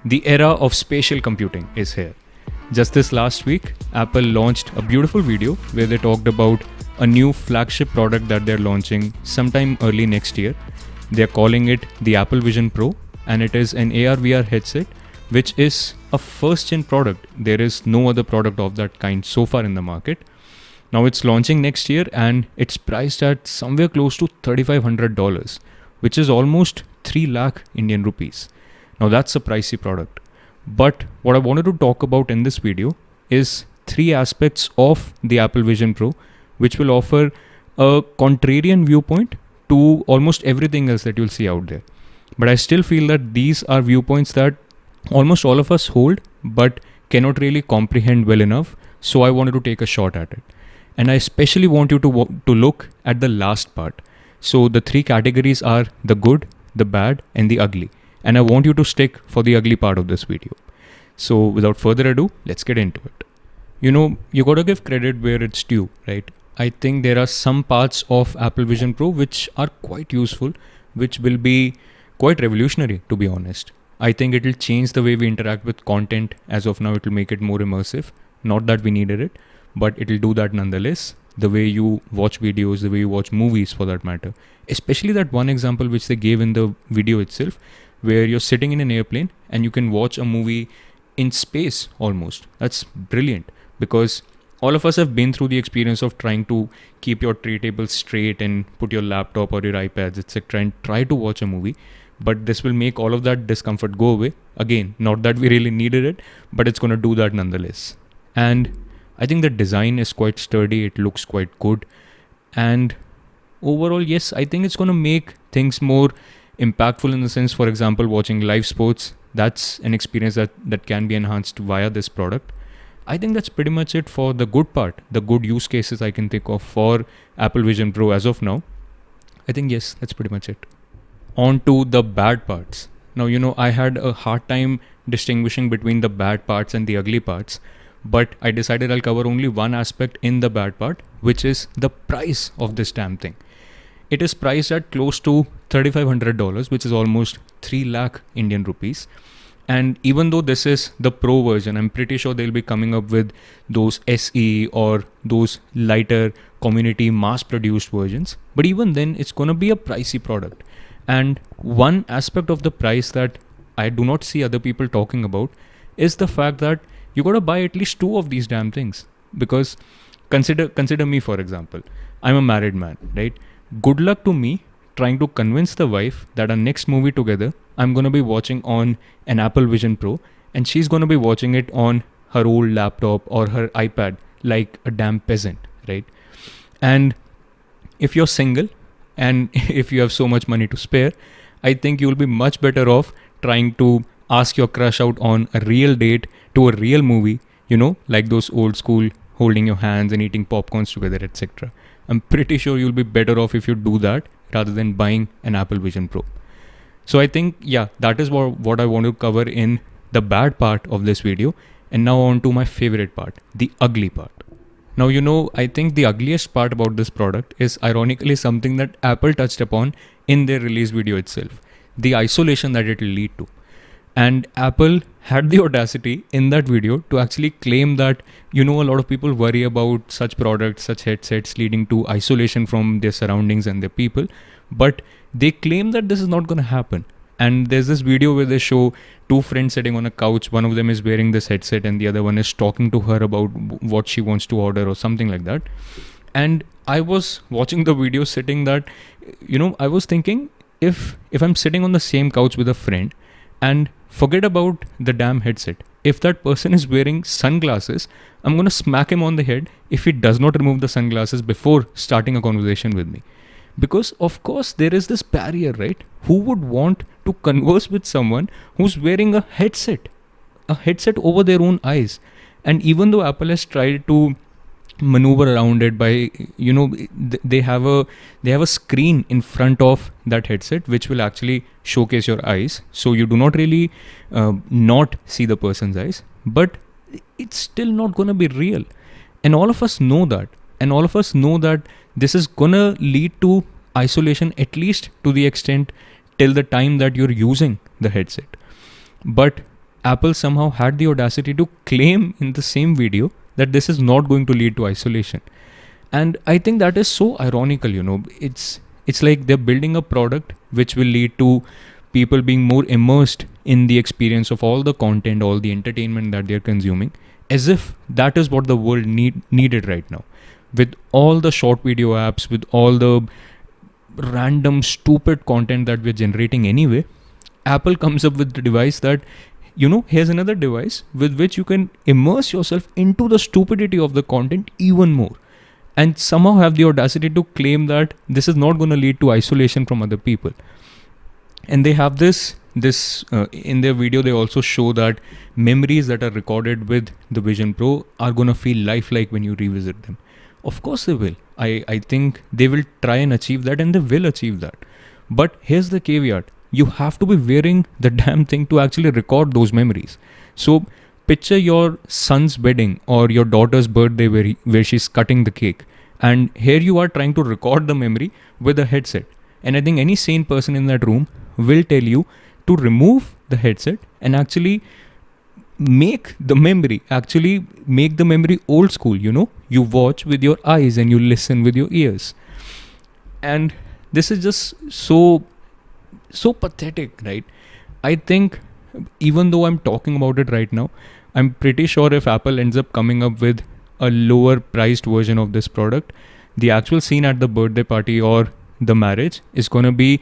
The era of spatial computing is here. Just this last week, Apple launched a beautiful video where they talked about a new flagship product that they're launching sometime early next year. They're calling it the Apple Vision Pro, and it is an AR VR headset which is a first-gen product. There is no other product of that kind so far in the market. Now it's launching next year and it's priced at somewhere close to $3,500, which is almost 3 lakh Indian rupees. Now that's a pricey product. But what I wanted to talk about in this video is 3 aspects of the Apple Vision Pro, which will offer a contrarian viewpoint to almost everything else that you'll see out there. But I still feel that these are viewpoints that almost all of us hold but cannot really comprehend well enough. So I wanted to take a shot at it. And I especially want you to look at the last part. So the 3 categories are the good, the bad, and the ugly. And I want you to stick for the ugly part of this video. So without further ado, let's get into it. You gotta give credit where it's due, right? I think there are some parts of Apple Vision Pro which are quite useful, which will be quite revolutionary, to be honest. I think it'll change the way we interact with content. As of now, it'll make it more immersive. Not that we needed it, but it'll do that nonetheless. The way you watch videos, the way you watch movies for that matter. Especially that one example which they gave in the video itself, where you're sitting in an airplane and you can watch a movie in space almost. That's brilliant, because all of us have been through the experience of trying to keep your tray table straight and put your laptop or your iPads, etc. and try to watch a movie. But this will make all of that discomfort go away. Again, not that we really needed it, but it's going to do that nonetheless. And I think the design is quite sturdy. It looks quite good. And overall, yes, I think it's going to make things more impactful in the sense, for example, watching live sports. That's an experience that can be enhanced via this product. I think that's pretty much it for the good part, the good use cases I can think of for Apple Vision Pro as of now. I think, yes, that's pretty much it. On to the bad parts. Now, I had a hard time distinguishing between the bad parts and the ugly parts, but I decided I'll cover only one aspect in the bad part, which is the price of this damn thing. It is priced at close to $3,500, which is almost 3 lakh Indian rupees. And even though this is the pro version, I'm pretty sure they'll be coming up with those SE or those lighter community mass produced versions. But even then, it's going to be a pricey product. And one aspect of the price that I do not see other people talking about is the fact that you got to buy at least 2 of these damn things. Because consider me, for example. I'm a married man, right? Good luck to me trying to convince the wife that our next movie together I'm going to be watching on an Apple Vision Pro, and she's going to be watching it on her old laptop or her iPad like a damn peasant, right? And if you're single and if you have so much money to spare, I think you'll be much better off trying to ask your crush out on a real date to a real movie, like those old school holding your hands and eating popcorns together, etc. I'm pretty sure you'll be better off if you do that rather than buying an Apple Vision Pro. So I think, that is what I want to cover in the bad part of this video. And now on to my favorite part, the ugly part. Now, I think the ugliest part about this product is ironically something that Apple touched upon in their release video itself, the isolation that it will lead to. And Apple had the audacity in that video to actually claim that, a lot of people worry about such products, such headsets leading to isolation from their surroundings and their people. But they claim that this is not going to happen. And there's this video where they show 2 friends sitting on a couch. One of them is wearing this headset and the other one is talking to her about what she wants to order or something like that. And I was watching the video sitting that, I was thinking, if I'm sitting on the same couch with a friend and forget about the damn headset, if that person is wearing sunglasses, I'm going to smack him on the head if he does not remove the sunglasses before starting a conversation with me. Because of course there is this barrier, right? Who would want to converse with someone who's wearing a headset over their own eyes? And even though Apple has tried to maneuver around it by, they have a screen in front of that headset which will actually showcase your eyes, so you do not really not see the person's eyes, but it's still not going to be real. And all of us know that. And all of us know that this is going to lead to isolation, at least to the extent till the time that you're using the headset. But Apple somehow had the audacity to claim in the same video that this is not going to lead to isolation. And I think that is so ironical, it's like they're building a product which will lead to people being more immersed in the experience of all the content, all the entertainment that they're consuming, as if that is what the world needed right now. With all the short video apps, with all the random stupid content that we're generating anyway, Apple comes up with the device that, here's another device with which you can immerse yourself into the stupidity of the content even more, and somehow have the audacity to claim that this is not going to lead to isolation from other people. And they have this in their video, they also show that memories that are recorded with the Vision Pro are going to feel lifelike when you revisit them. Of course they will. I think they will try and achieve that, and they will achieve that. But here's the caveat. You have to be wearing the damn thing to actually record those memories. So picture your son's wedding or your daughter's birthday where she's cutting the cake. And here you are trying to record the memory with a headset. And I think any sane person in that room will tell you to remove the headset and actually make the memory old school. You watch with your eyes and you listen with your ears. And this is just so pathetic, right? I think even though I'm talking about it right now, I'm pretty sure if Apple ends up coming up with a lower priced version of this product, the actual scene at the birthday party or the marriage is going to be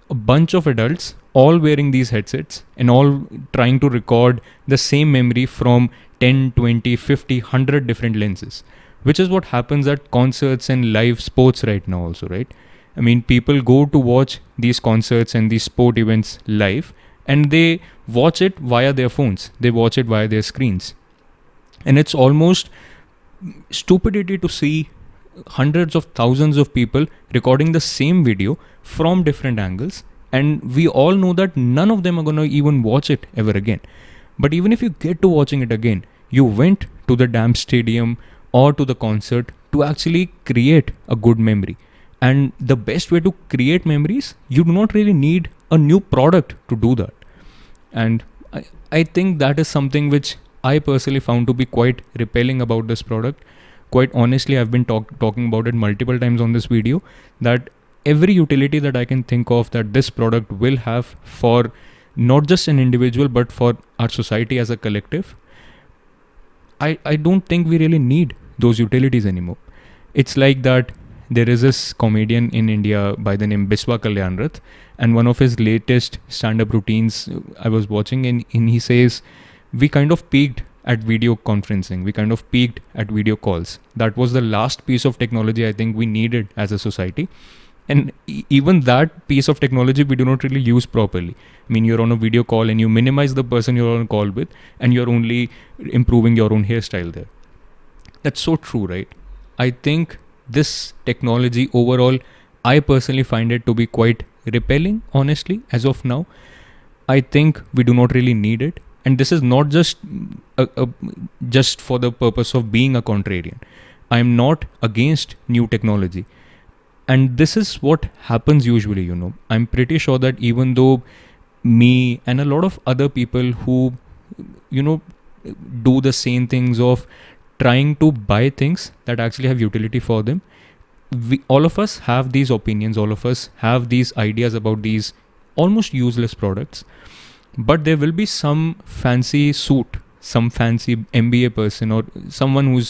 a bunch of adults all wearing these headsets and all trying to record the same memory from 10, 20, 50, 100 different lenses, which is what happens at concerts and live sports right now also, right? I mean, people go to watch these concerts and these sport events live, and they watch it via their phones. They watch it via their screens. And it's almost stupidity to see hundreds of thousands of people recording the same video from different angles. And we all know that none of them are going to even watch it ever again. But even if you get to watching it again, you went to the damn stadium or to the concert to actually create a good memory. And the best way to create memories, you do not really need a new product to do that. And I think that is something which I personally found to be quite repelling about this product. Quite honestly, I've been talking about it multiple times on this video, that every utility that I can think of that this product will have for not just an individual but for our society as a collective, I don't think we really need those utilities anymore. It's like that there is this comedian in India by the name Biswa Kalyanrath, and one of his latest stand-up routines I was watching, and he says, we kind of peaked at video conferencing. We kind of peaked at video calls. That was the last piece of technology I think we needed as a society. And even that piece of technology we do not really use properly. I mean, you're on a video call and you minimize the person you're on a call with, and you're only improving your own hairstyle there. That's so true, right? I think this technology overall, I personally find it to be quite repelling, honestly, as of now. I think we do not really need it. And this is not just just for the purpose of being a contrarian. I am not against new technology. And this is what happens usually, I'm pretty sure that even though me and a lot of other people who, do the same things of trying to buy things that actually have utility for them, all of us have these opinions, all of us have these ideas about these almost useless products. But there will be some fancy suit, some fancy MBA person, or someone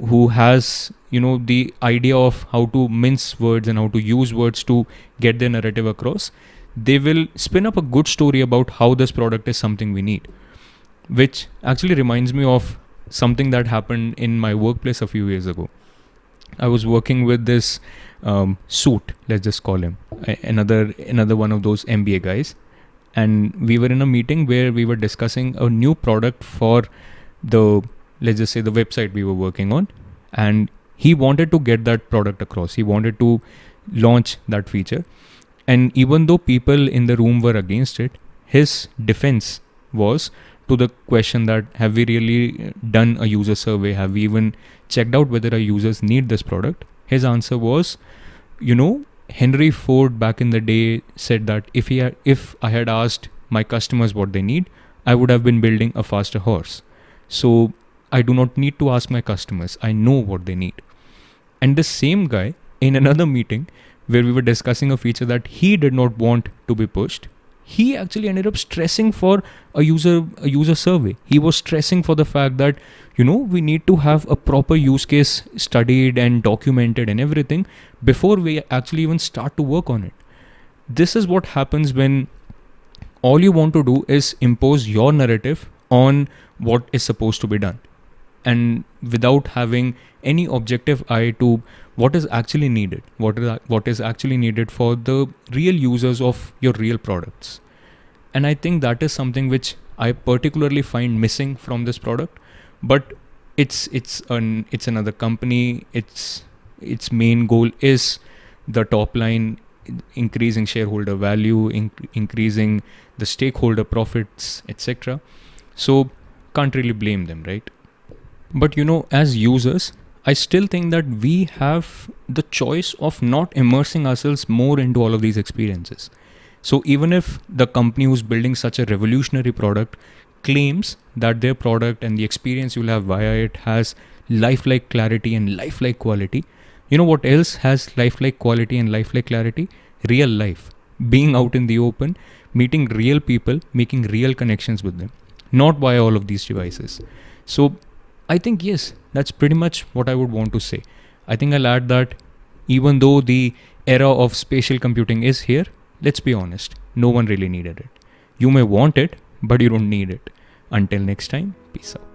who has the idea of how to mince words and how to use words to get their narrative across. They will spin up a good story about how this product is something we need, which actually reminds me of something that happened in my workplace a few years ago. I was working with this suit, let's just call him another one of those MBA guys. And we were in a meeting where we were discussing a new product for let's just say the website we were working on. And he wanted to get that product across. He wanted to launch that feature. And even though people in the room were against it, his defense was to the question that, have we really done a user survey? Have we even checked out whether our users need this product? His answer was, Henry Ford back in the day said that if I had asked my customers what they need, I would have been building a faster horse. So I do not need to ask my customers. I know what they need. And the same guy in another meeting where we were discussing a feature that he did not want to be pushed, he actually ended up stressing for a user survey. He was stressing for the fact that, we need to have a proper use case studied and documented and everything before we actually even start to work on it. This is what happens when all you want to do is impose your narrative on what is supposed to be done, and without having any objective eye to what is actually needed, what is actually needed for the real users of your real products. And I think that is something which I particularly find missing from this product. But it's another company. Its main goal is the top line, increasing shareholder value, increasing the stakeholder profits, etc. So can't really blame them, right? But as users, I still think that we have the choice of not immersing ourselves more into all of these experiences. So even if the company who's building such a revolutionary product claims that their product and the experience you'll have via it has lifelike clarity and lifelike quality, you know what else has lifelike quality and lifelike clarity? Real life. Being out in the open, meeting real people, making real connections with them, not via all of these devices. So I think, yes, that's pretty much what I would want to say. I think I'll add that even though the era of spatial computing is here, let's be honest, no one really needed it. You may want it, but you don't need it. Until next time, peace out.